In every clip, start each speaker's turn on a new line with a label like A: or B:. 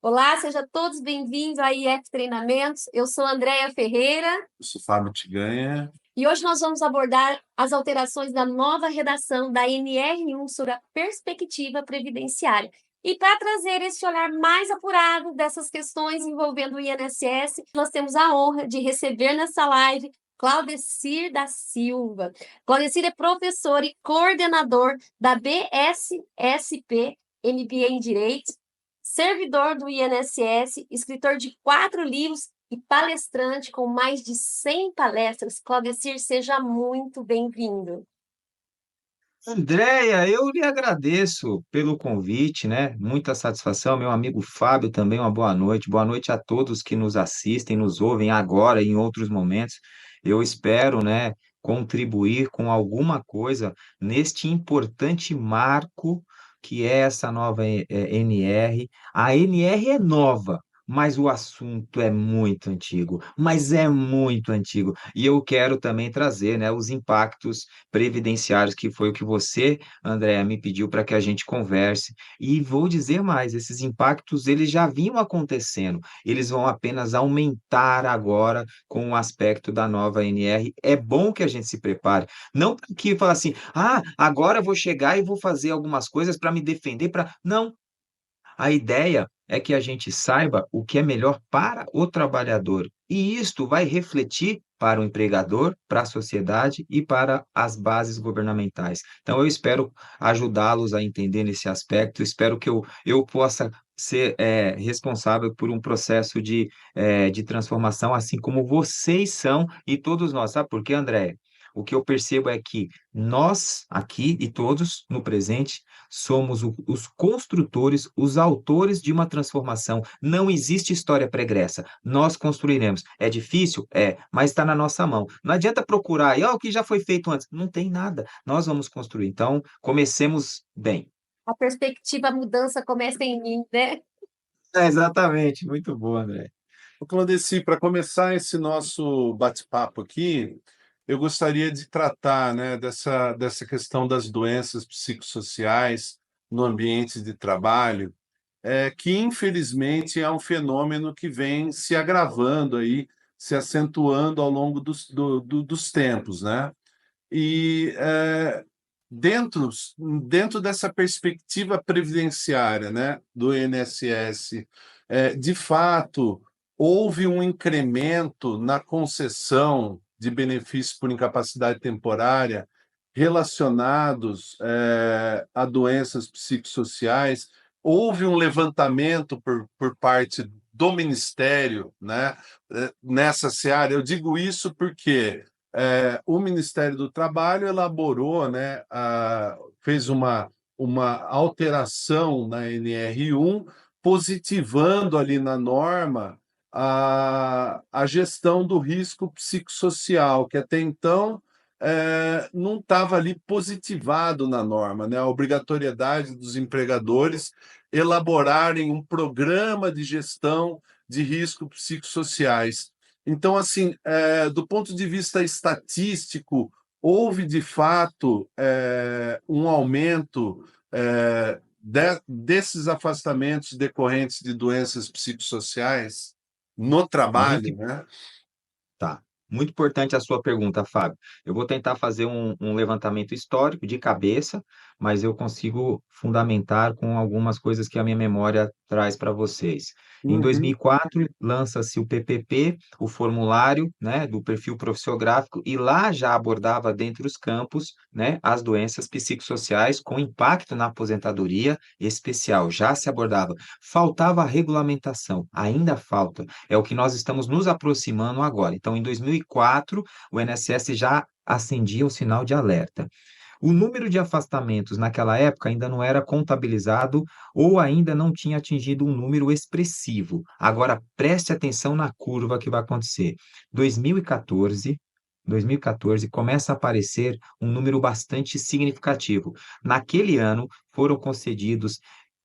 A: Olá, sejam todos bem-vindos a IF Treinamentos. Eu sou Andréia Ferreira
B: Eu sou Fábio Tiganha.
A: e hoje nós vamos abordar as alterações da nova redação da NR1 sobre a perspectiva previdenciária. E para trazer esse olhar mais apurado dessas questões envolvendo o INSS, nós temos a honra de receber nessa live Claudecir da Silva. Claudecir é professor e coordenador da BSSP, MBA em Direito, servidor do INSS, escritor de 4 livros e palestrante com mais de 100 palestras. Claudecir, seja muito bem-vindo.
C: Andréia, eu lhe agradeço pelo convite, né? Muita satisfação. Meu amigo Fábio também, uma boa noite. Boa noite a todos que nos assistem, nos ouvem agora e em outros momentos. Eu espero, né, contribuir com alguma coisa neste importante marco que é essa nova NR. A NR é nova, mas o assunto é muito antigo, mas é muito antigo. E eu quero também trazer, né, os impactos previdenciários, que foi o que você, André, me pediu para que a gente converse. E vou dizer mais, esses impactos eles já vinham acontecendo, eles vão apenas aumentar agora com o aspecto da nova NR. É bom que a gente se prepare, não que fala assim, agora eu vou chegar e vou fazer algumas coisas para me defender, para não. A ideia é que a gente saiba o que é melhor para o trabalhador, e isto vai refletir para o empregador, para a sociedade e para as bases governamentais. Então, eu espero ajudá-los a entender nesse aspecto, espero que eu possa ser responsável por um processo de transformação, assim como vocês são e todos nós. Sabe por quê, André? O que eu percebo é que nós, aqui e todos no presente, somos os construtores, os autores de uma transformação. Não existe história pregressa. Nós construiremos. É difícil? É, mas está na nossa mão. Não adianta procurar o que já foi feito antes. Não tem nada. Nós vamos construir. Então, comecemos bem.
A: A perspectiva, a mudança começa em mim, né?
C: Exatamente. Muito bom, André.
B: Ô, Claudeci, para começar esse nosso bate-papo aqui, eu gostaria de tratar, né, dessa questão das doenças psicossociais no ambiente de trabalho, que infelizmente é um fenômeno que vem se agravando aí, se acentuando ao longo dos tempos, né? E dentro, dentro dessa perspectiva previdenciária, né, do INSS, de fato, houve um incremento na concessão de benefícios por incapacidade temporária relacionados a doenças psicossociais. Houve um levantamento por parte do Ministério, né, nessa seara. Eu digo isso porque o Ministério do Trabalho elaborou, né, fez uma alteração na NR1, positivando ali na norma a gestão do risco psicossocial, que até então não estava ali positivado na norma, né? A obrigatoriedade dos empregadores elaborarem um programa de gestão de riscos psicossociais. Então, assim, do ponto de vista estatístico, houve de fato um aumento desses afastamentos decorrentes de doenças psicossociais no
C: Muito
B: trabalho, né?
C: Tá. Muito importante a sua pergunta, Fábio. Eu vou tentar fazer um levantamento histórico de cabeça, mas eu consigo fundamentar com algumas coisas que a minha memória traz para vocês. Em
B: Uhum.
C: 2004, lança-se o PPP, o formulário, né, do perfil profissiográfico, e lá já abordava dentre os campos, né, as doenças psicossociais com impacto na aposentadoria especial. Já se abordava. Faltava a regulamentação, ainda falta. É o que nós estamos nos aproximando agora. Então, em 2004, o INSS já acendia o sinal de alerta. O número de afastamentos naquela época ainda não era contabilizado ou ainda não tinha atingido um número expressivo. Agora, preste atenção na curva que vai acontecer. 2014 começa a aparecer um número bastante significativo. Naquele ano, foram concedidos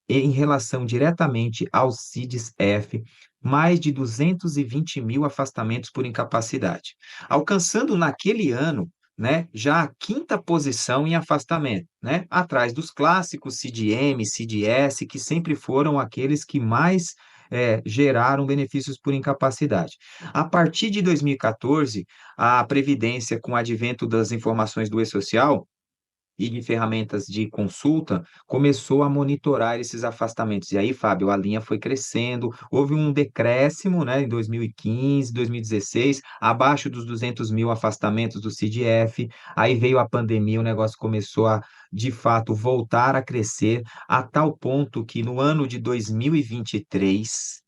C: em relação diretamente ao CIDES-F, mais de 220 mil afastamentos por incapacidade, alcançando naquele ano, né, já a quinta posição em afastamento, né, atrás dos clássicos CID-M, CID-S, que sempre foram aqueles que mais geraram benefícios por incapacidade. A partir de 2014, a Previdência, com o advento das informações do E-Social, e de ferramentas de consulta, começou a monitorar esses afastamentos. E aí, Fábio, a linha foi crescendo, houve um decréscimo, né, em 2015, 2016, abaixo dos 200 mil afastamentos do CDF, aí veio a pandemia, o negócio começou a, de fato, voltar a crescer, a tal ponto que no ano de 2023,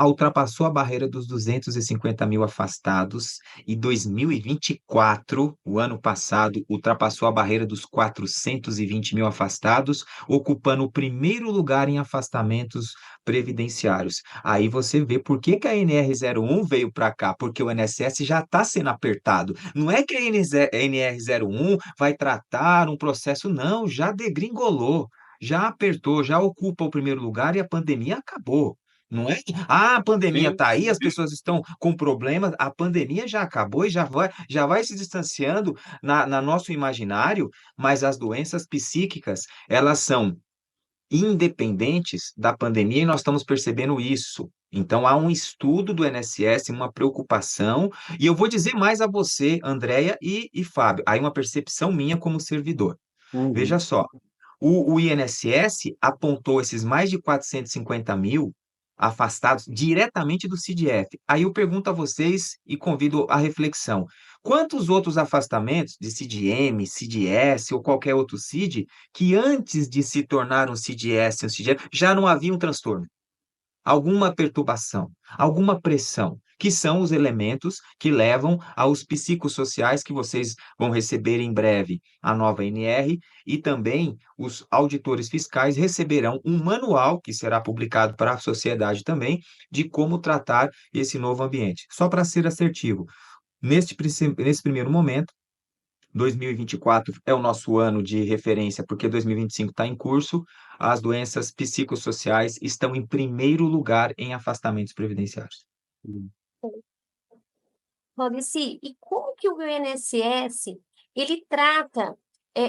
C: ultrapassou a barreira dos 250 mil afastados, e 2024, o ano passado, ultrapassou a barreira dos 420 mil afastados, ocupando o primeiro lugar em afastamentos previdenciários. Aí você vê por que que a NR01 veio para cá, porque o INSS já está sendo apertado. Não é que a NR01 vai tratar um processo, não, já degringolou. Já apertou, já ocupa o primeiro lugar e a pandemia acabou. Não é que, a pandemia
B: Sim,
C: está aí, as pessoas estão com problemas, a pandemia já acabou e já vai se distanciando na nosso imaginário, mas as doenças psíquicas, elas são independentes da pandemia e nós estamos percebendo isso. Então, há um estudo do INSS, uma preocupação, e eu vou dizer mais a você, Andréia e Fábio, aí uma percepção minha como servidor. Veja
B: uhum.
C: só, o INSS apontou esses mais de 450 mil afastados diretamente do CDF. Aí eu pergunto a vocês e convido a reflexão. Quantos outros afastamentos de CDM, CDS ou qualquer outro CID que antes de se tornar um CDS, um CDF, já não havia um transtorno? Alguma perturbação, alguma pressão, que são os elementos que levam aos psicossociais que vocês vão receber em breve, a nova NR, e também os auditores fiscais receberão um manual, que será publicado para a sociedade também, de como tratar esse novo ambiente. Só para ser assertivo, nesse primeiro momento, 2024 é o nosso ano de referência, porque 2025 está em curso. As doenças psicossociais estão em primeiro lugar em afastamentos previdenciários.
A: Claudeci, e como que o INSS ele trata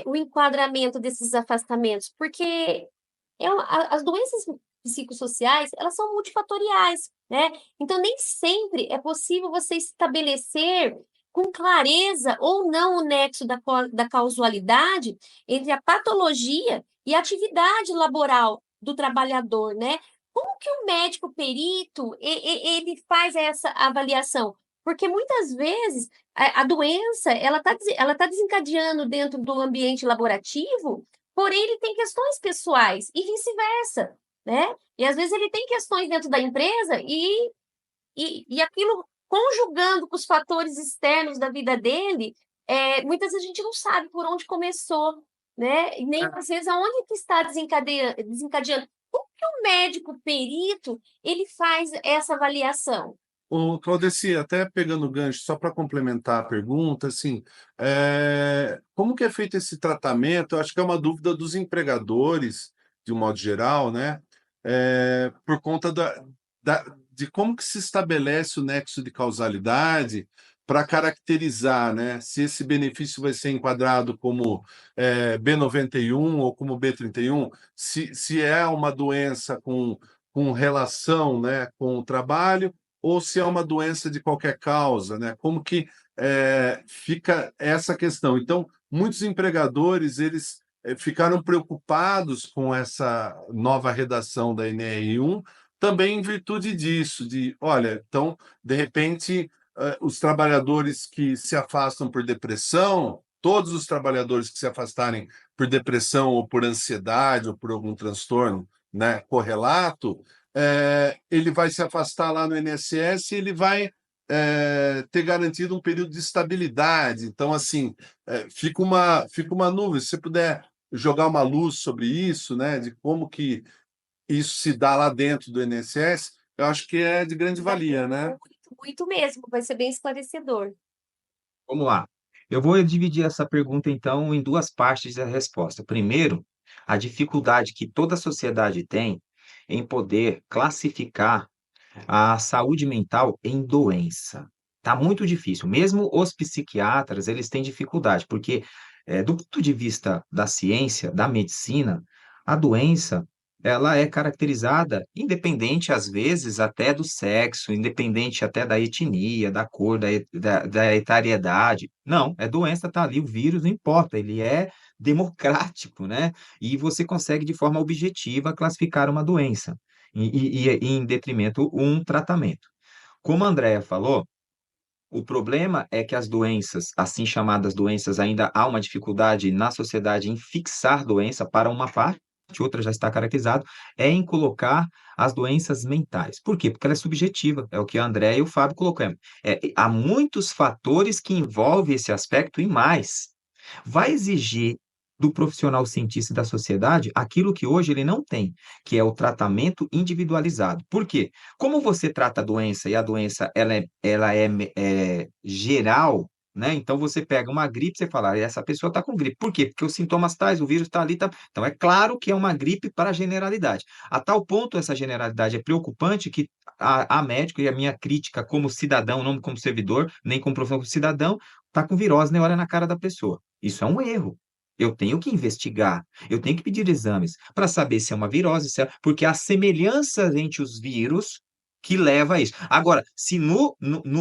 A: o enquadramento desses afastamentos? Porque as doenças psicossociais, elas são multifatoriais, né? Então, nem sempre é possível você estabelecer com clareza ou não o nexo da causalidade entre a patologia e a atividade laboral do trabalhador, né? Como que o médico perito ele faz essa avaliação? Porque muitas vezes a doença ela tá desencadeando dentro do ambiente laborativo, porém ele tem questões pessoais e vice-versa, né? E às vezes ele tem questões dentro da empresa e aquilo conjugando com os fatores externos da vida dele, muitas vezes a gente não sabe por onde começou, né? E nem às vezes aonde que está desencadeando. Como que o médico perito ele faz essa avaliação?
B: O Claudeci, até pegando o gancho, só para complementar a pergunta, assim, como que é feito esse tratamento? Eu acho que é uma dúvida dos empregadores, de um modo geral, né? Por conta de como que se estabelece o nexo de causalidade para caracterizar, né, se esse benefício vai ser enquadrado como B91 ou como B31, se é uma doença com relação, né, com o trabalho, ou se é uma doença de qualquer causa, né? Como que fica essa questão? Então, muitos empregadores eles ficaram preocupados com essa nova redação da NR1, também em virtude disso, de, olha, então, de repente, os trabalhadores que se afastam por depressão, todos os trabalhadores que se afastarem por depressão ou por ansiedade ou por algum transtorno, né, correlato, ele vai se afastar lá no INSS e ele vai ter garantido um período de estabilidade. Então, assim, fica uma nuvem. Se você puder jogar uma luz sobre isso, né, de como que isso se dá lá dentro do INSS, eu acho que é de grande valia, né?
A: Muito, muito mesmo, vai ser bem esclarecedor.
C: Vamos lá. Eu vou dividir essa pergunta, então, em duas partes da resposta. Primeiro, a dificuldade que toda a sociedade tem em poder classificar a saúde mental em doença. Tá muito difícil. Mesmo os psiquiatras, eles têm dificuldade, porque, do ponto de vista da ciência, da medicina, a doença ela é caracterizada, independente às vezes até do sexo, independente até da etnia, da cor, da etariedade. Não, é doença, tá ali, o vírus não importa, ele é democrático, né? E você consegue de forma objetiva classificar uma doença e em detrimento um tratamento. Como a Andrea falou, o problema é que as doenças, assim chamadas doenças, ainda há uma dificuldade na sociedade em fixar doença para uma parte, outra já está caracterizado, é em colocar as doenças mentais. Por quê? Porque ela é subjetiva, é o que a André e o Fábio colocamos. Há muitos fatores que envolvem esse aspecto e mais. Vai exigir do profissional cientista e da sociedade aquilo que hoje ele não tem, que é o tratamento individualizado. Por quê? Como você trata a doença e a doença ela é geral, né? Então você pega uma gripe, você fala, essa pessoa está com gripe. Por quê? Porque os sintomas tais, o vírus está ali, tá. Então é claro que é uma gripe para a generalidade. A tal ponto essa generalidade é preocupante que a médico e a minha crítica como cidadão, não como servidor, nem como profissional, como cidadão, está com virose, nem olha na cara da pessoa. Isso é um erro. Eu tenho que investigar, eu tenho que pedir exames para saber se é uma virose, porque há semelhanças entre os vírus que leva a isso. Agora, se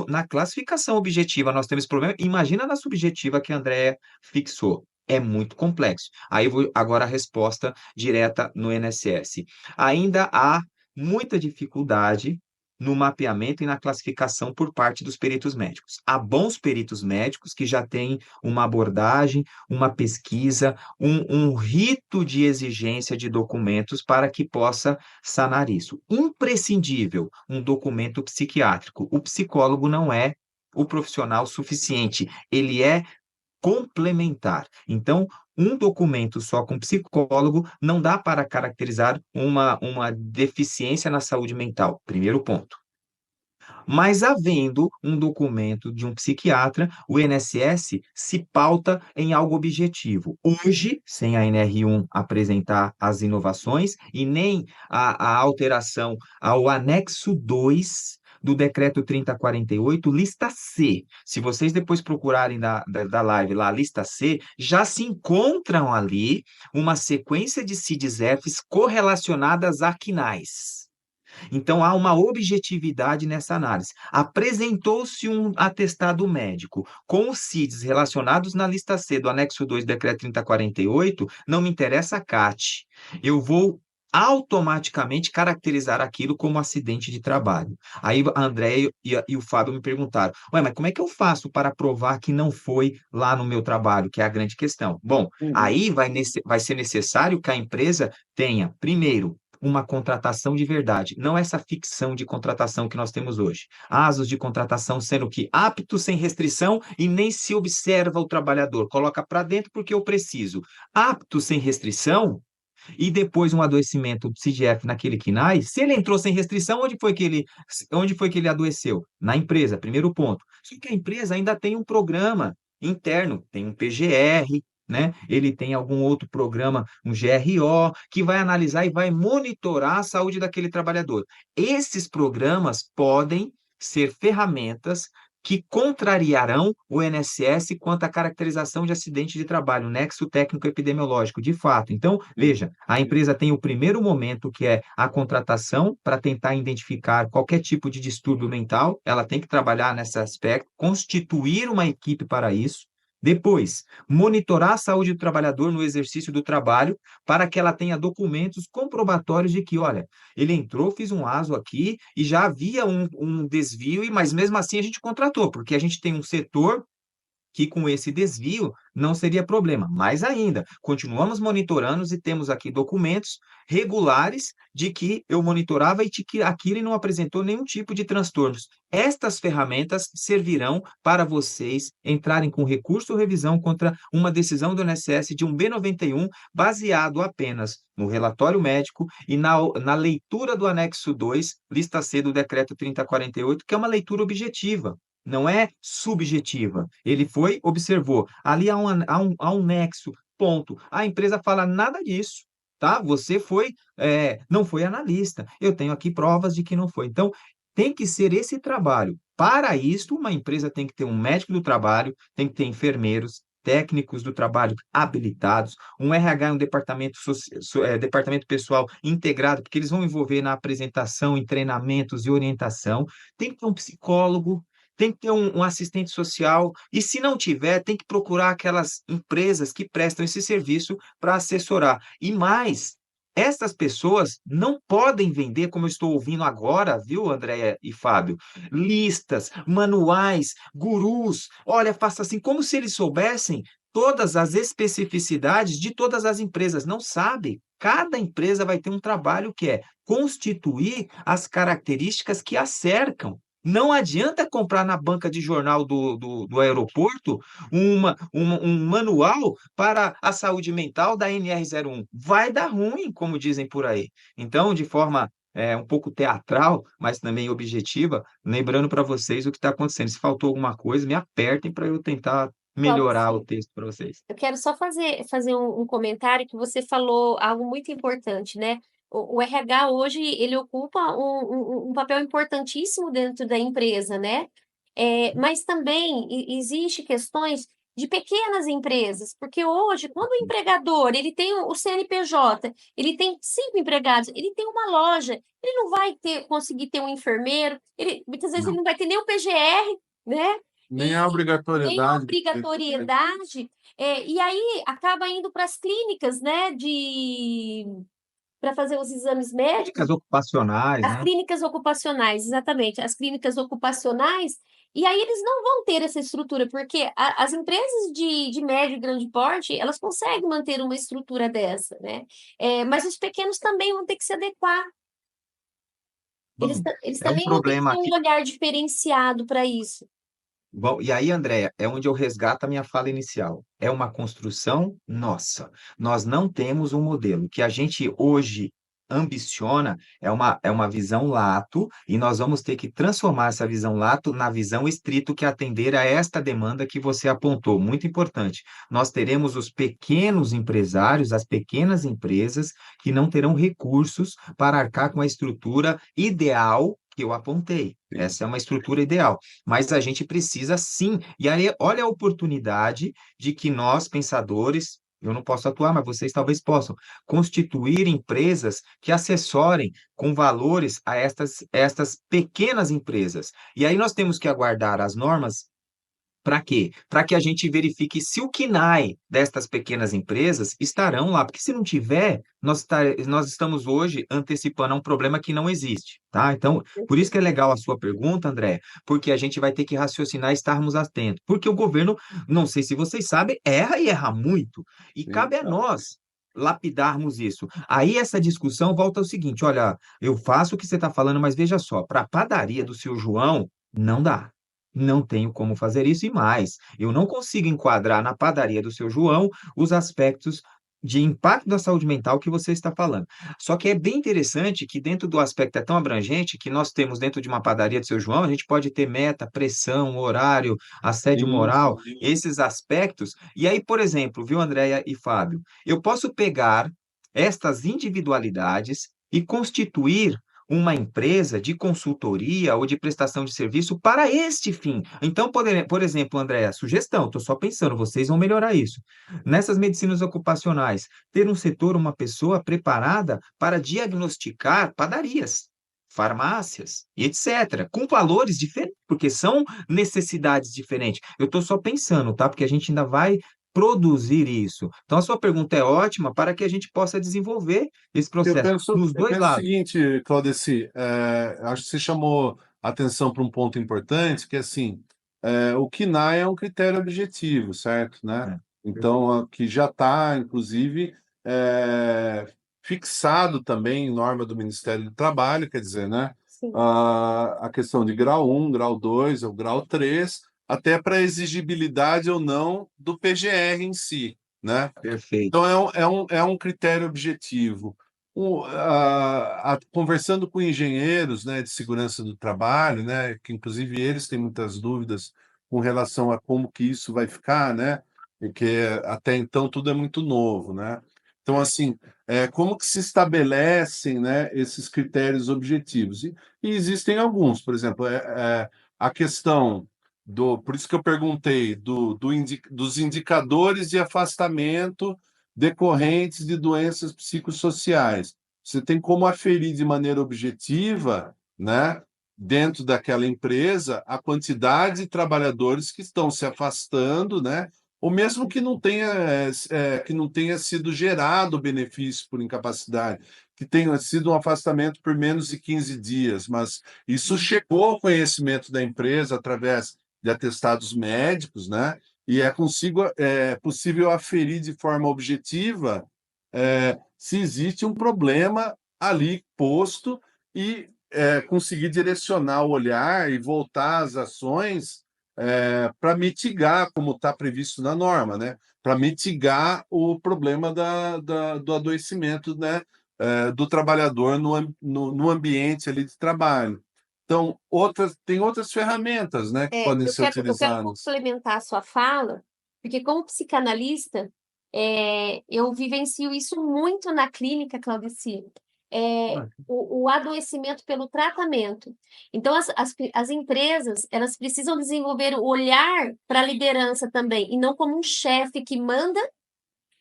C: na classificação objetiva nós temos problema, imagina na subjetiva que a Andrea fixou. É muito complexo. Aí eu vou agora a resposta direta no INSS. Ainda há muita dificuldade no mapeamento e na classificação por parte dos peritos médicos. Há bons peritos médicos que já têm uma abordagem, uma pesquisa, um rito de exigência de documentos para que possa sanar isso. Imprescindível um documento psiquiátrico. O psicólogo não é o profissional suficiente, ele é complementar. Então, um documento só com psicólogo não dá para caracterizar uma deficiência na saúde mental. Primeiro ponto. Mas havendo um documento de um psiquiatra, o INSS se pauta em algo objetivo. Hoje, sem a NR1 apresentar as inovações e nem a alteração ao anexo 2 do decreto 3048, lista C. Se vocês depois procurarem da live lá, lista C, já se encontram ali uma sequência de CIDs-Fs correlacionadas a quinais. Então, há uma objetividade nessa análise. Apresentou-se um atestado médico com os CIDs relacionados na lista C do anexo 2 do decreto 3048, não me interessa a CAT. Eu vou automaticamente caracterizar aquilo como acidente de trabalho. Aí a André e o Fábio me perguntaram, ué, mas como é que eu faço para provar que não foi lá no meu trabalho, que é a grande questão? Bom, aí vai ser necessário que a empresa tenha, primeiro, uma contratação de verdade, não essa ficção de contratação que nós temos hoje. Asos de contratação sendo que apto sem restrição e nem se observa o trabalhador, coloca para dentro porque eu preciso. Apto sem restrição e depois um adoecimento CIDF naquele KNAI, se ele entrou sem restrição, onde foi que ele adoeceu? Na empresa, primeiro ponto. Só que a empresa ainda tem um programa interno, tem um PGR, né? Ele tem algum outro programa, um GRO, que vai analisar e vai monitorar a saúde daquele trabalhador. Esses programas podem ser ferramentas que contrariarão o INSS quanto à caracterização de acidente de trabalho, nexo técnico epidemiológico, de fato. Então, veja, a empresa tem o primeiro momento, que é a contratação, para tentar identificar qualquer tipo de distúrbio mental, ela tem que trabalhar nesse aspecto, constituir uma equipe para isso. Depois, monitorar a saúde do trabalhador no exercício do trabalho, para que ela tenha documentos comprobatórios de que, olha, ele entrou, fiz um ASO aqui e já havia um desvio, mas mesmo assim a gente contratou, porque a gente tem um setor que com esse desvio não seria problema. Mais ainda, continuamos monitorando e temos aqui documentos regulares de que eu monitorava e de que aquilo não apresentou nenhum tipo de transtornos. Estas ferramentas servirão para vocês entrarem com recurso ou revisão contra uma decisão do INSS de um B91 baseado apenas no relatório médico e na leitura do anexo 2, lista C do decreto 3048, que é uma leitura objetiva. Não é subjetiva. Ele observou. Ali há um nexo, ponto. A empresa fala nada disso, tá? Você não foi analista. Eu tenho aqui provas de que não foi. Então, tem que ser esse trabalho. Para isso, uma empresa tem que ter um médico do trabalho, tem que ter enfermeiros, técnicos do trabalho habilitados, um RH e um departamento pessoal integrado, porque eles vão envolver na apresentação, em treinamentos e orientação. Tem que ter um psicólogo, tem que ter um assistente social, e se não tiver, tem que procurar aquelas empresas que prestam esse serviço para assessorar. E mais, essas pessoas não podem vender, como eu estou ouvindo agora, viu, Andréia e Fábio? Listas, manuais, gurus. Olha, faça assim, como se eles soubessem todas as especificidades de todas as empresas. Não sabe. Cada empresa vai ter um trabalho que é constituir as características que a cercam. Não adianta comprar na banca de jornal do aeroporto um manual para a saúde mental da NR01. Vai dar ruim, como dizem por aí. Então, de forma um pouco teatral, mas também objetiva, lembrando para vocês o que está acontecendo. Se faltou alguma coisa, me apertem para eu tentar melhorar o
A: Claudici,
C: texto para vocês.
A: eu quero só fazer um comentário que você falou algo muito importante, né? O RH hoje, ele ocupa um papel importantíssimo dentro da empresa, né? Mas também existe questões de pequenas empresas, porque hoje, quando o empregador, ele tem o CNPJ, ele tem 5 empregados, ele tem uma loja, ele não vai conseguir ter um enfermeiro, muitas vezes ele
C: Não.
A: não vai ter nem o PGR, né?
B: Nem a
A: E nem a
B: obrigatoriedade de ter.
A: obrigatoriedade, e aí acaba indo para as clínicas, né, para fazer os exames médicos,
C: Dicas ocupacionais,
A: as
C: né?
A: clínicas ocupacionais, exatamente, as clínicas ocupacionais, e aí eles não vão ter essa estrutura, porque as empresas de médio e grande porte, elas conseguem manter uma estrutura dessa, né? Mas os pequenos também vão ter que se adequar,
C: Bom,
A: eles
C: é um
A: também vão ter que
C: problema
A: ter um
C: aqui.
A: olhar diferenciado para isso.
C: Bom, e aí, Andréia, é onde eu resgato a minha fala inicial. É uma construção nossa. Nós não temos um modelo. O que a gente hoje ambiciona é uma visão lato, e nós vamos ter que transformar essa visão lato na visão estrito que atender a esta demanda que você apontou. Muito importante. Nós teremos os pequenos empresários, as pequenas empresas, que não terão recursos para arcar com a estrutura ideal que eu apontei. Essa é uma estrutura ideal. Mas a gente precisa sim. E aí, olha a oportunidade de que nós, pensadores, eu não posso atuar, mas vocês talvez possam, constituir empresas que assessorem com valores a estas pequenas empresas. E aí nós temos que aguardar as normas. Para quê? Para que a gente verifique se o KNAI destas pequenas empresas estarão lá, porque se não tiver, nós estamos hoje antecipando a um problema que não existe, tá? Então, por isso que é legal a sua pergunta, André, porque a gente vai ter que raciocinar e estarmos atentos, porque o governo, não sei se vocês sabem, erra e erra muito, e
B: Sim.
C: cabe a nós lapidarmos isso. Aí essa discussão volta ao seguinte, olha, eu faço o que você está falando, mas veja só, para a padaria do seu João, não dá. Não tenho como fazer isso e mais. Eu não consigo enquadrar na padaria do seu João os aspectos de impacto da saúde mental que você está falando. Só que é bem interessante que dentro do aspecto é tão abrangente que nós temos dentro de uma padaria do seu João, a gente pode ter meta, pressão, horário, assédio
B: Sim,
C: moral,
B: sim.
C: esses aspectos. E aí, por exemplo, viu, Andréia e Fábio, eu posso pegar estas individualidades e constituir uma empresa de consultoria ou de prestação de serviço para este fim. Então, por exemplo, Andréa, sugestão, estou só pensando, vocês vão melhorar isso. Nessas medicinas ocupacionais, ter um setor, uma pessoa preparada para diagnosticar padarias, farmácias e etc., com valores diferentes, porque são necessidades diferentes. Eu estou só pensando, tá? Porque a gente ainda vai produzir isso. Então, a sua pergunta é ótima para que a gente possa desenvolver esse
B: Eu
C: processo
B: penso,
C: nos
B: eu
C: dois
B: penso o
C: lados.
B: seguinte, Claudeci, acho que você chamou atenção para um ponto importante, que assim, o KNAI é um critério objetivo, certo, né?
C: É, perfeito.
B: Então, que já está, inclusive, fixado também em norma do Ministério do Trabalho, quer dizer, né?
A: Sim.
B: A questão de grau 1, grau 2 ou grau 3, até para exigibilidade ou não do PGR em si, né?
C: Perfeito.
B: Então, é um critério objetivo. Conversando com engenheiros, né, de segurança do trabalho, né, que inclusive eles têm muitas dúvidas com relação a como que isso vai ficar, né, porque até então tudo é muito novo, né? Então, assim, como que se estabelecem, né, esses critérios objetivos? E existem alguns, por exemplo, a questão por isso que eu perguntei dos indicadores de afastamento decorrentes de doenças psicossociais. Você tem como aferir de maneira objetiva, né, dentro daquela empresa, a quantidade de trabalhadores que estão se afastando, né, ou mesmo que não tenha sido gerado benefício por incapacidade, que tenha sido um afastamento por menos de 15 dias, mas isso chegou ao conhecimento da empresa através de atestados médicos, né? E é possível aferir de forma objetiva se existe um problema ali posto e conseguir direcionar o olhar e voltar às ações para mitigar, como está previsto na norma, né? Para mitigar o problema do adoecimento, né? Do trabalhador no ambiente ali de trabalho. Então, tem outras ferramentas, né, que podem ser
A: Eu quero
B: utilizadas.
A: complementar a sua fala, porque como psicanalista, eu vivencio isso muito na clínica, Claudici. O adoecimento pelo tratamento. Então, as empresas, elas precisam desenvolver o olhar para a liderança também, e não como um chefe que manda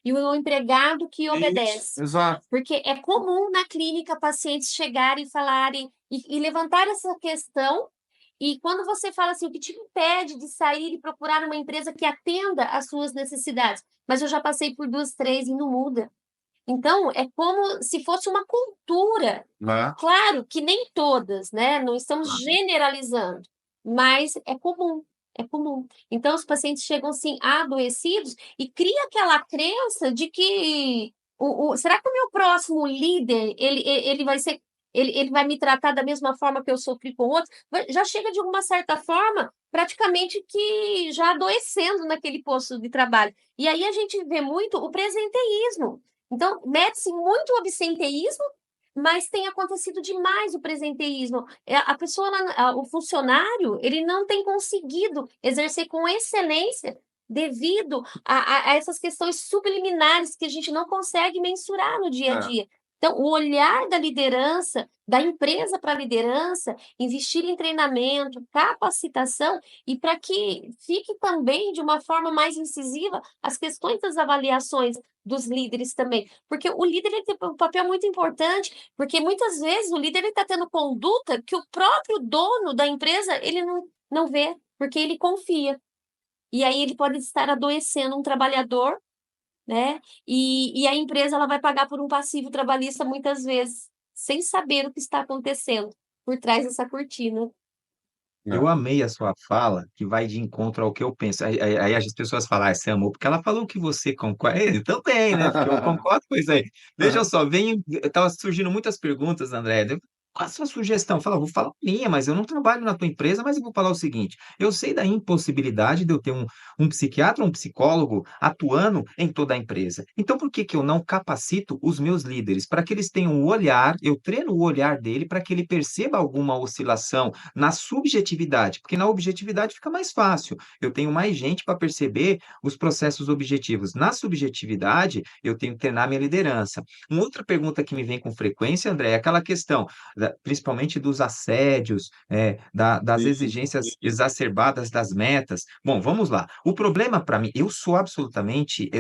A: e o empregado que
B: Isso,
A: obedece.
B: exato.
A: Porque é comum na clínica pacientes chegarem e falarem e levantar essa questão. E quando você fala assim, o que te impede de sair e procurar uma empresa que atenda às suas necessidades? Mas eu já passei por 2, 3 e não muda. Então, é como se fosse uma cultura.
B: Né?
A: Claro que nem todas, né? Não estamos generalizando, mas é comum, é comum. Então, os pacientes chegam assim adoecidos e cria aquela crença de que será que o meu próximo líder ele vai ser ele vai me tratar da mesma forma que eu sofri com outros? Já chega de uma certa forma praticamente que já adoecendo naquele posto de trabalho. E aí a gente vê muito o presenteísmo. Então, mete-se muito o absenteísmo, mas tem acontecido demais o presenteísmo. A pessoa, o funcionário, ele não tem conseguido exercer com excelência devido a essas questões subliminares que a gente não consegue mensurar no dia a dia. Então, o olhar da liderança, da empresa para a liderança, investir em treinamento, capacitação, e para que fique também de uma forma mais incisiva as questões das avaliações dos líderes também, porque o líder ele tem um papel muito importante, porque muitas vezes o líder está tendo conduta que o próprio dono da empresa ele não vê, porque ele confia. E aí ele pode estar adoecendo um trabalhador, né? E a empresa ela vai pagar por um passivo trabalhista muitas vezes, sem saber o que está acontecendo por trás dessa cortina.
C: Eu amei a sua fala, que vai de encontro ao que eu penso. Aí as pessoas falam, ah, você amou, porque ela falou que você concorda. Então tem, né? Porque eu concordo com isso aí. Veja só, estava surgindo muitas perguntas, André. Qual a sua sugestão? Fala, vou falar a minha, mas eu não trabalho na tua empresa, mas eu vou falar o seguinte: eu sei da impossibilidade de eu ter um psiquiatra, um psicólogo atuando em toda a empresa. Então, por que que eu não capacito os meus líderes para que eles tenham o olhar, eu treino o olhar dele para que ele perceba alguma oscilação na subjetividade, porque na objetividade fica mais fácil. Eu tenho mais gente para perceber os processos objetivos. Na subjetividade, eu tenho que treinar minha liderança. Uma outra pergunta que me vem com frequência, André, é aquela questão, principalmente dos assédios, das exigências exacerbadas das metas. Bom, vamos lá. O problema para mim, eu sou absolutamente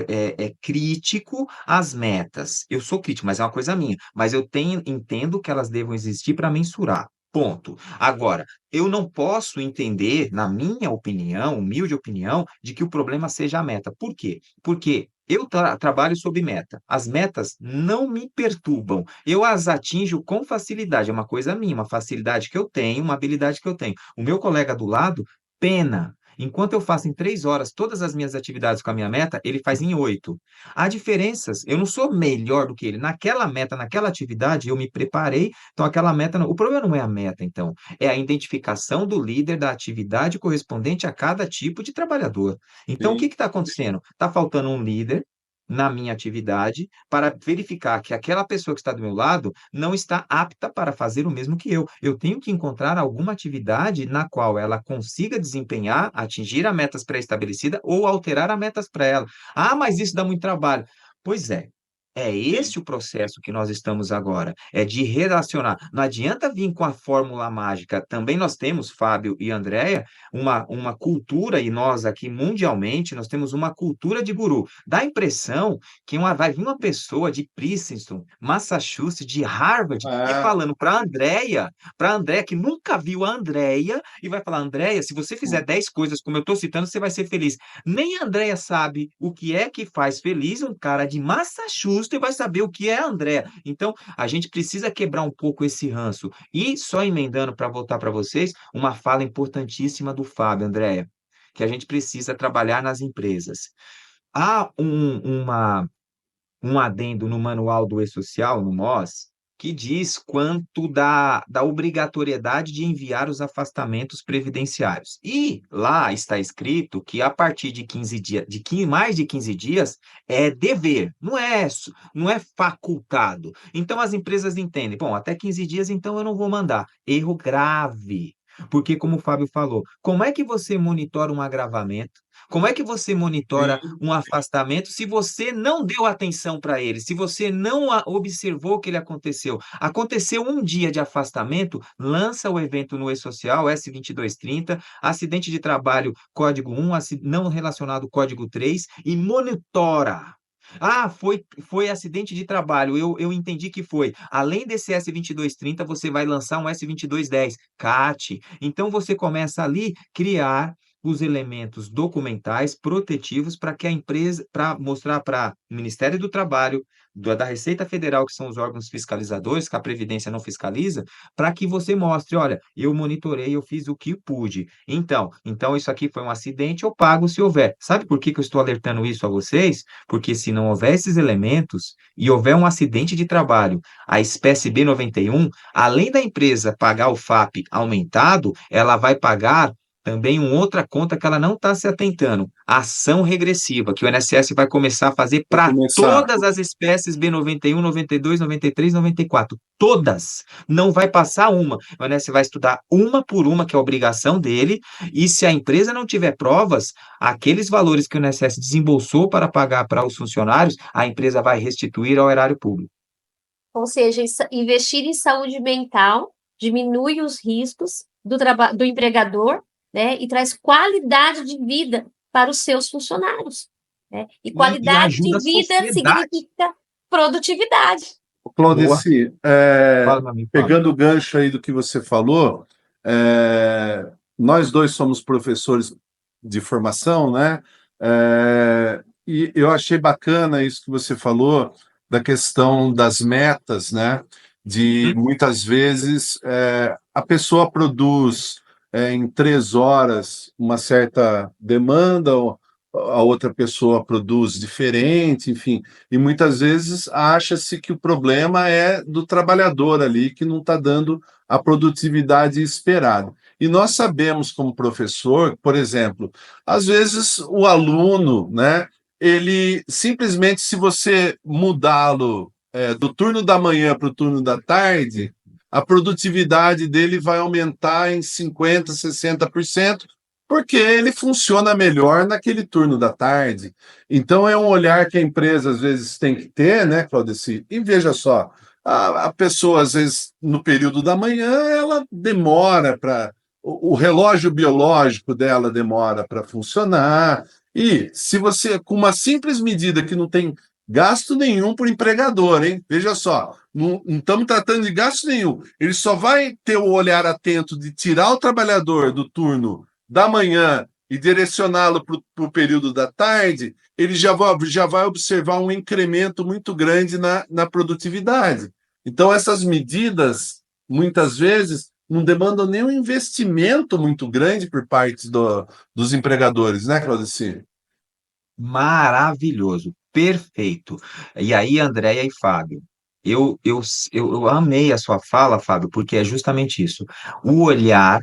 C: crítico às metas. Eu sou crítico, mas é uma coisa minha. Mas entendo que elas devam existir para mensurar. Ponto. Agora, eu não posso entender, na minha opinião, humilde opinião, de que o problema seja a meta. Por quê? Porque eu trabalho sob meta. As metas não me perturbam. Eu as atinjo com facilidade. É uma coisa minha, uma facilidade que eu tenho, uma habilidade que eu tenho. O meu colega do lado, pena. Enquanto eu faço em 3 horas todas as minhas atividades com a minha meta, ele faz em 8. Há diferenças. Eu não sou melhor do que ele. Naquela meta, naquela atividade, eu me preparei. Então, aquela meta. O problema não é a meta, então. É a identificação do líder da atividade correspondente a cada tipo de trabalhador. Então, o que está acontecendo? Está faltando um líder na minha atividade para verificar que aquela pessoa que está do meu lado não está apta para fazer o mesmo que eu. Eu tenho que encontrar alguma atividade na qual ela consiga desempenhar, atingir a metas pré-estabelecida ou alterar a metas para ela. Ah, mas isso dá muito trabalho. Pois é. É esse o processo que nós estamos agora, é de relacionar. Não adianta vir com a fórmula mágica. Também nós temos, Fábio e Andréia, uma cultura, e nós aqui mundialmente, nós temos uma cultura de guru. Dá a impressão que vai vir uma pessoa de Princeton, Massachusetts, de Harvard, e
B: É.
C: falando para a Andréia, que nunca viu a Andréia, e vai falar, Andréia, se você fizer 10 coisas como eu estou citando, você vai ser feliz. Nem a Andrea sabe o que é que faz feliz um cara de Massachusetts vai saber o que é a Andrea. Então, a gente precisa quebrar um pouco esse ranço. E só emendando para voltar para vocês, uma fala importantíssima do Fábio, Andréia, que a gente precisa trabalhar nas empresas. Há um adendo no manual do E-Social, no MOS, que diz quanto da obrigatoriedade de enviar os afastamentos previdenciários. E lá está escrito que a partir de 15 dias, mais de 15 dias, é dever, não é facultado. Então as empresas entendem, bom, até 15 dias, então eu não vou mandar. Erro grave. Porque, como o Fábio falou, como é que você monitora um agravamento? Como é que você monitora
B: Sim.
C: um afastamento se você não deu atenção para ele, se você não observou o que ele aconteceu? Aconteceu um dia de afastamento, lança o evento no E-Social, S2230, acidente de trabalho, código 1, não relacionado, código 3, e monitora. Ah, foi acidente de trabalho, eu entendi que foi. Além desse S2230, você vai lançar um S2210, CAT. Então, você começa ali criar os elementos documentais protetivos para que a empresa, para mostrar para o Ministério do Trabalho, da Receita Federal, que são os órgãos fiscalizadores, que a Previdência não fiscaliza, para que você mostre, olha, eu monitorei, eu fiz o que pude. Então isso aqui foi um acidente, eu pago se houver. Sabe por que eu estou alertando isso a vocês? Porque se não houver esses elementos e houver um acidente de trabalho, a espécie B91, além da empresa pagar o FAP aumentado, ela vai pagar também uma outra conta que ela não está se atentando, a ação regressiva, que o INSS vai começar a fazer
B: Vou
C: para
B: começar.
C: todas as espécies B91, 92, 93, 94. Todas. Não vai passar uma. O INSS vai estudar uma por uma, que é a obrigação dele, e se a empresa não tiver provas, aqueles valores que o INSS desembolsou para pagar para os funcionários, a empresa vai restituir ao erário público.
A: Ou seja, investir em saúde mental diminui os riscos do empregador, né, e traz qualidade de vida para os seus funcionários, né? E
C: E
A: qualidade
C: ajuda
A: de
C: a
A: vida
C: sociedade.
A: significa produtividade.
C: Boa.
B: Claudeci,
C: Fala para mim, Fábio.
B: pegando o gancho aí do que você falou, nós dois somos professores de formação, né? E eu achei bacana isso que você falou da questão das metas, né? De muitas vezes a pessoa produz em 3 horas uma certa demanda, a outra pessoa produz diferente, enfim. E muitas vezes acha-se que o problema é do trabalhador ali, que não está dando a produtividade esperada. E nós sabemos, como professor, por exemplo, às vezes o aluno, né, ele simplesmente, se você mudá-lo do turno da manhã para o turno da tarde, a produtividade dele vai aumentar em 50%, 60%, porque ele funciona melhor naquele turno da tarde. Então, é um olhar que a empresa, às vezes, tem que ter, né, Claudeci? E veja só, a pessoa, às vezes, no período da manhã, ela demora para. O relógio biológico dela demora para funcionar. E se você, com uma simples medida que não tem gasto nenhum para o empregador, hein? Veja só, não estamos tratando de gasto nenhum. Ele só vai ter o olhar atento de tirar o trabalhador do turno da manhã e direcioná-lo para o período da tarde, ele já vai observar um incremento muito grande na produtividade. Então, essas medidas, muitas vezes, não demandam nenhum investimento muito grande por parte dos empregadores, né, Claudici?
C: Maravilhoso, perfeito. E aí, Andréia e Fábio, eu amei a sua fala, Fábio, porque é justamente isso. O olhar,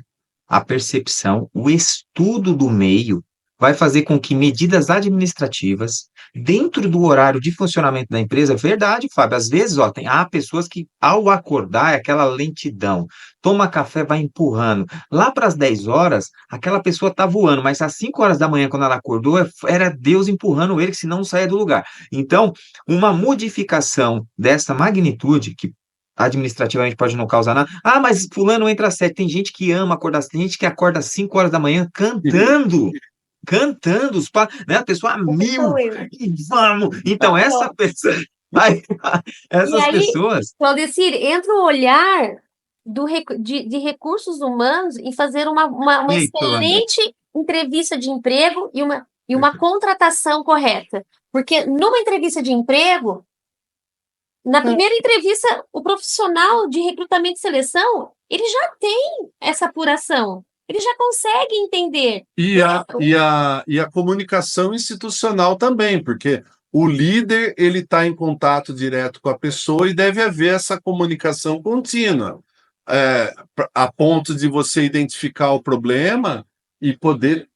C: a percepção, o estudo do meio vai fazer com que medidas administrativas, dentro do horário de funcionamento da empresa, verdade, Fábio, às vezes, ó, há pessoas que, ao acordar, é aquela lentidão, toma café, vai empurrando. Lá para as 10 horas, aquela pessoa está voando, mas às 5 horas da manhã, quando ela acordou, era Deus empurrando ele, que senão não saía do lugar. Então, uma modificação dessa magnitude, que administrativamente pode não causar nada. Ah, mas fulano entra às 7. Tem gente que ama acordar, tem gente que acorda às 5 horas da manhã cantando, né? A pessoa a
A: Esse
C: mil,
A: sou eu.
C: e vamos. Então, essa
A: Então,
C: pessoa, aí,
A: e
C: essas
A: aí,
C: pessoas,
A: Claudecir, entra o olhar de recursos humanos em fazer uma
C: feito, André.
A: excelente entrevista de emprego e uma contratação correta. Porque numa entrevista de emprego, na primeira entrevista, o profissional de recrutamento e seleção, ele já tem essa apuração. Ele já consegue entender.
B: E a comunicação institucional também, porque o líder ele está em contato direto com a pessoa e deve haver essa comunicação contínua, a ponto de você identificar o problema e poder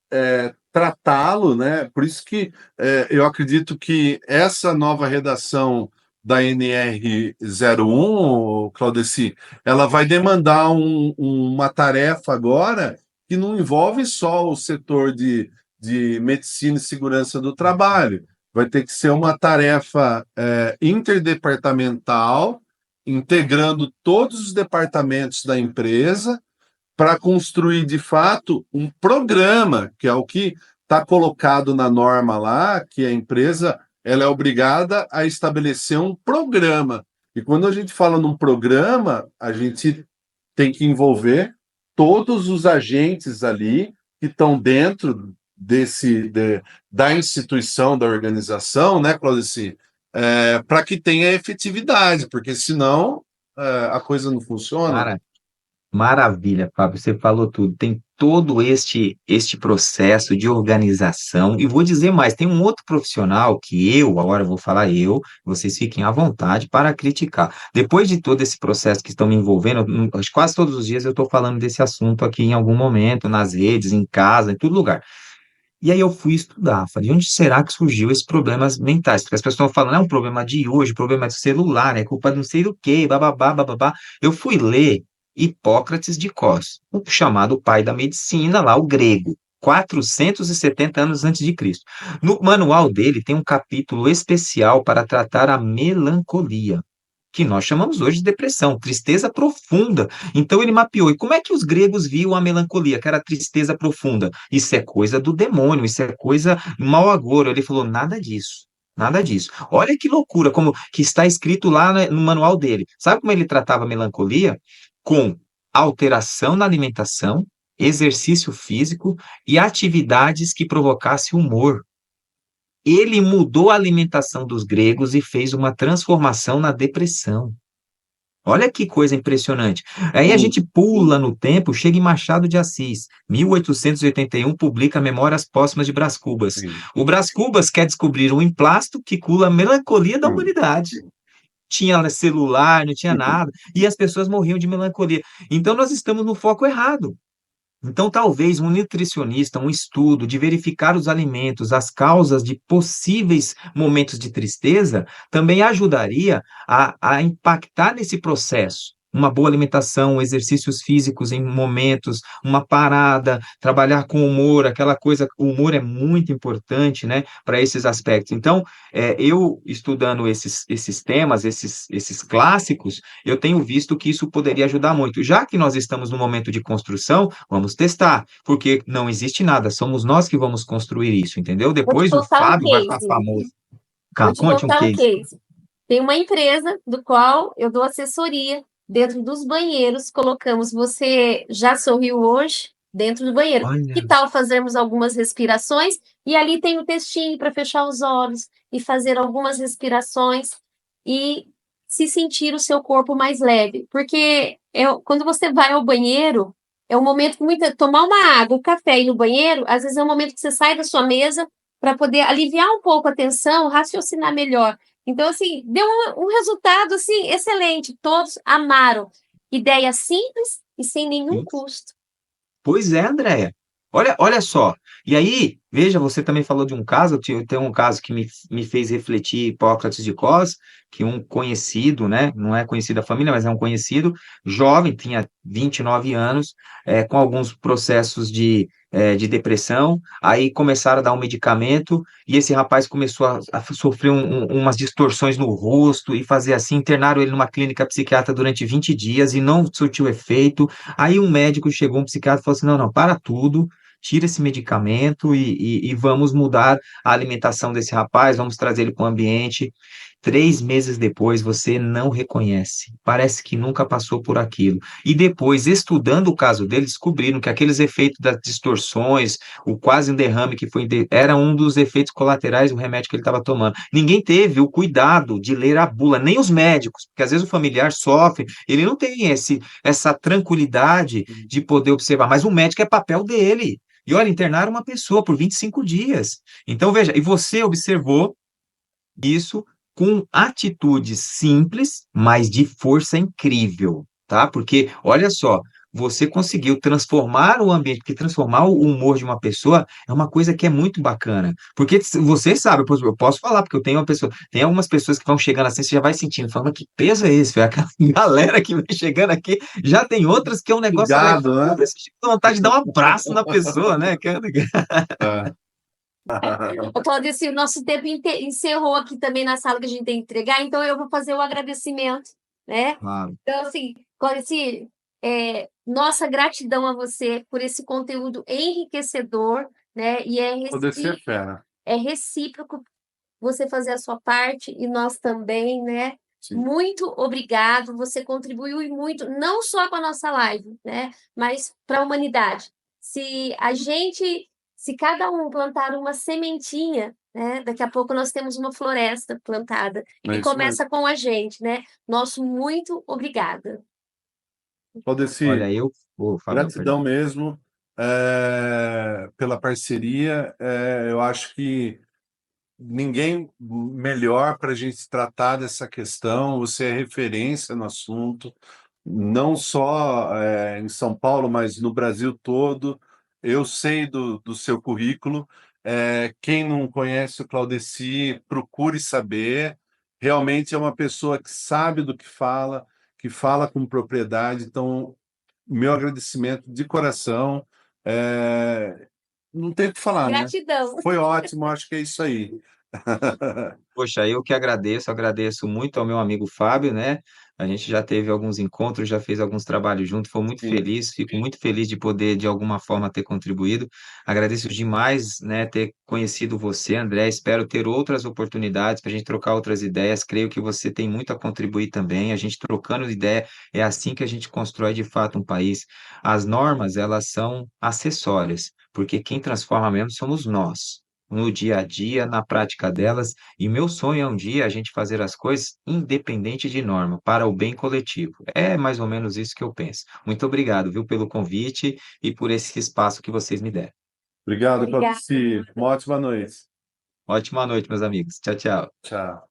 B: tratá-lo, né? Por isso que eu acredito que essa nova redação da NR01, Claudeci, ela vai demandar uma tarefa agora que não envolve só o setor de medicina e segurança do trabalho. Vai ter que ser uma tarefa interdepartamental, integrando todos os departamentos da empresa, para construir, de fato, um programa, que é o que está colocado na norma lá, que a empresa ela é obrigada a estabelecer um programa. E quando a gente fala num programa, a gente tem que envolver todos os agentes ali que estão dentro da instituição, da organização, né, Claudici? Para que tenha efetividade, porque senão a coisa não funciona.
C: Maravilha, Fábio, você falou tudo. Tem todo este processo de organização, e vou dizer mais, tem um outro profissional que agora eu vou falar vocês fiquem à vontade para criticar. Depois de todo esse processo que estão me envolvendo, acho que quase todos os dias eu estou falando desse assunto aqui em algum momento, nas redes, em casa, em todo lugar. E aí eu fui estudar, falei, onde será que surgiu esses problemas mentais? Porque as pessoas falam, é um problema de hoje, problema do celular, é culpa de não sei do quê, bababá, bababá. Eu fui ler Hipócrates de Cos, o chamado pai da medicina, lá o grego, 470 anos antes de Cristo. No manual dele tem um capítulo especial para tratar a melancolia, que nós chamamos hoje de depressão, tristeza profunda. Então ele mapeou. E como é que os gregos viam a melancolia, que era a tristeza profunda? Isso é coisa do demônio, isso é coisa mau agouro. Ele falou, nada disso. Nada disso. Olha que loucura, como que está escrito lá no manual dele. Sabe como ele tratava a melancolia? Com alteração na alimentação, exercício físico e atividades que provocassem humor. Ele mudou a alimentação dos gregos e fez uma transformação na depressão. Olha que coisa impressionante. Aí a gente pula no tempo, chega em Machado de Assis, 1881, publica Memórias Póstumas de Brás Cubas.
B: Sim.
C: O Brás Cubas quer descobrir um emplasto que cura a melancolia da humanidade. Tinha celular, não tinha nada, e as pessoas morriam de melancolia. Então nós estamos no foco errado. Então, talvez um nutricionista, um estudo de verificar os alimentos, as causas de possíveis momentos de tristeza, também ajudaria a impactar nesse processo. Uma boa alimentação, exercícios físicos em momentos, uma parada, trabalhar com humor, aquela coisa, o humor é muito importante, né, para esses aspectos. Então, eu estudando esses temas, esses clássicos, eu tenho visto que isso poderia ajudar muito. Já que nós estamos no momento de construção, vamos testar, porque não existe nada, somos nós que vamos construir isso, entendeu?
A: Vou te
C: Depois o
A: contar um
C: Fábio vai ficar
A: case.
C: famoso.
A: Vou te
C: Conte um
A: contar um
C: case.
A: case. Tem uma empresa do qual eu dou assessoria dentro dos banheiros. Colocamos você já sorriu hoje dentro do banheiro. Que
C: Olha,
A: tal fazermos algumas respirações? E ali tem o textinho para fechar os olhos e fazer algumas respirações e se sentir o seu corpo mais leve. Porque quando você vai ao banheiro, é um momento que tomar uma água, um café e ir no banheiro, às vezes é um momento que você sai da sua mesa para poder aliviar um pouco a tensão, raciocinar melhor. Então, assim, deu um resultado, assim, excelente. Todos amaram. Ideia simples e sem nenhum custo.
C: pois é, Andréia. Olha só. E aí, veja, você também falou de um caso, eu tenho um caso que me fez refletir, Hipócrates de Cós, que um conhecido, né, não é conhecido da família, mas é um conhecido, jovem, tinha 29 anos, com alguns processos de depressão, aí começaram a dar um medicamento, e esse rapaz começou a sofrer umas distorções no rosto, e fazer assim, internaram ele numa clínica psiquiátrica durante 20 dias, e não surtiu efeito. Aí um médico chegou, um psiquiatra, e falou assim, não, não, para tudo, tira esse medicamento e vamos mudar a alimentação desse rapaz, vamos trazer ele para o ambiente. 3 meses depois, você não reconhece, parece que nunca passou por aquilo. E depois, estudando o caso dele, descobriram que aqueles efeitos das distorções, o quase um derrame que foi, era um dos efeitos colaterais do remédio que ele estava tomando. Ninguém teve o cuidado de ler a bula, nem os médicos, porque às vezes o familiar sofre, ele não tem essa tranquilidade de poder observar, mas o médico é papel dele. E olha, internaram uma pessoa por 25 dias. Então, veja, e você observou isso com atitudes simples, mas de força incrível, tá? Porque, olha só, você conseguiu transformar o ambiente, porque transformar o humor de uma pessoa é uma coisa que é muito bacana. Porque você sabe, eu posso falar, porque eu tenho uma pessoa, tem algumas pessoas que vão chegando assim, você já vai sentindo, falando, mas que peso é esse? Foi aquela galera que vai chegando aqui, já tem outras que é um negócio,
B: Obrigado, né?
C: você tem vontade de dar um abraço na pessoa, né?
B: É.
A: Ô, Claudice, o nosso tempo encerrou aqui também na sala que a gente tem que entregar, então eu vou fazer o agradecimento, né?
C: Claro.
A: Então, assim, Claudice, nossa gratidão a você por esse conteúdo enriquecedor, né? E
B: Poder ser fera.
A: é recíproco você fazer a sua parte e nós também, né?
B: Sim.
A: Muito obrigado, você contribuiu muito, não só com a nossa live, né? Mas para a humanidade. Se cada um plantar uma sementinha, né? Daqui a pouco nós temos uma floresta plantada.
B: É
A: E
B: isso
A: começa com a gente, né? Nosso muito obrigada.
B: Claudeci,
C: Olha, Fábio, perdão.
B: gratidão mesmo pela parceria. Eu acho que ninguém melhor para a gente tratar dessa questão. Você é referência no assunto, não só em São Paulo, mas no Brasil todo. Eu sei do seu currículo. Quem não conhece o Claudeci, procure saber. Realmente é uma pessoa que sabe do que fala com propriedade. Então, meu agradecimento de coração. Não tem o que falar, né?
A: Gratidão.
B: Foi ótimo, acho que é isso aí.
C: Poxa, eu que agradeço muito ao meu amigo Fábio, né? A gente já teve alguns encontros, já fez alguns trabalhos juntos, foi muito
B: Sim.
C: feliz, fico muito feliz de poder, de alguma forma, ter contribuído. Agradeço demais, né, ter conhecido você, André. Espero ter outras oportunidades para a gente trocar outras ideias. Creio que você tem muito a contribuir também. A gente trocando ideia, é assim que a gente constrói de fato um país. As normas, elas são acessórias, porque quem transforma mesmo somos nós. No dia a dia, na prática delas, e meu sonho é um dia a gente fazer as coisas independente de norma, para o bem coletivo. É mais ou menos isso que eu penso. Muito obrigado, viu, pelo convite e por esse espaço que vocês me deram.
B: Obrigado,
A: Obrigada.
B: Claudeci. Uma ótima noite.
C: Ótima noite, meus amigos. Tchau, tchau.
B: Tchau.